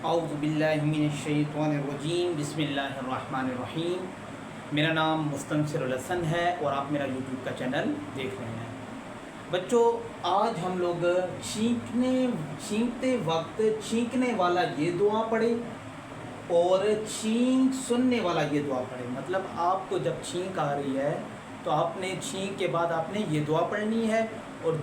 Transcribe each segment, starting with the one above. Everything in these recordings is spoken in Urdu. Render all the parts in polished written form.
اعوذ باللہ من الشیطان الرجیم بسم اللہ الرحمن الرحیم۔ میرا نام مستنصر الحسن ہے اور آپ میرا یوٹیوب کا چینل دیکھ رہے ہیں۔ بچوں، آج ہم لوگ چھینکتے وقت چھینکنے والا یہ دعا پڑھیں اور چھینک سننے والا یہ دعا پڑھیں۔ مطلب آپ کو جب چھینک آ رہی ہے تو آپ نے چھینک کے بعد آپ نے یہ دعا پڑھنی ہے، اور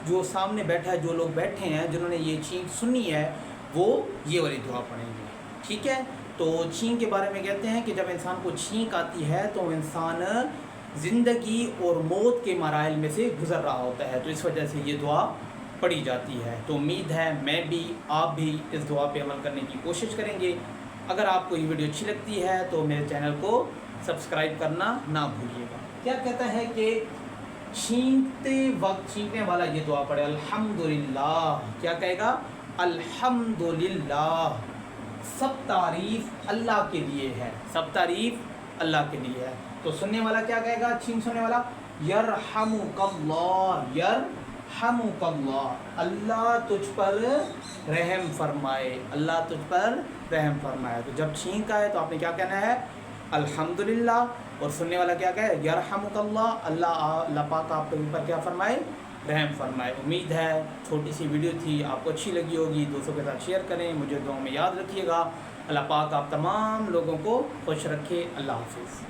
جو سامنے بیٹھا ہے، جو لوگ بیٹھے ہیں جنہوں نے یہ چھینک سنی ہے وہ یہ والی دعا پڑھیں گے، ٹھیک ہے؟ تو چھینک کے بارے میں کہتے ہیں کہ جب انسان کو چھینک آتی ہے تو انسان زندگی اور موت کے مراحل میں سے گزر رہا ہوتا ہے، تو اس وجہ سے یہ دعا پڑھی جاتی ہے۔ تو امید ہے میں بھی آپ بھی اس دعا پہ عمل کرنے کی کوشش کریں گے۔ اگر آپ کو یہ ویڈیو اچھی لگتی ہے تو میرے چینل کو سبسکرائب کرنا نہ بھولیے گا۔ کیا کہتا ہے کہ چھینکتے وقت چھینکنے والا یہ دعا پڑھے، الحمدللہ۔ کیا کہے گا؟ الحمدللہ، سب تعریف اللہ کے لیے ہے، سب تعریف اللہ کے لیے ہے۔ تو سننے والا کیا کہے گا؟ چھینک سننے والا یرحمک اللہ، یرحمک اللہ، اللہ تجھ پر رحم فرمائے، اللہ تجھ پر رحم فرمائے۔ تو جب چھینک آئے تو آپ نے کیا کہنا ہے؟ الحمدللہ۔ اور سننے والا کیا کہے؟ یرحمک اللہ، اللہ پاک آپ کے اوپر کیا فرمائے؟ رحم فرمائے۔ امید ہے چھوٹی سی ویڈیو تھی، آپ کو اچھی لگی ہوگی، دوستوں کے ساتھ شیئر کریں، مجھے دعاؤں میں یاد رکھیے گا۔ اللہ پاک آپ تمام لوگوں کو خوش رکھے۔ اللہ حافظ۔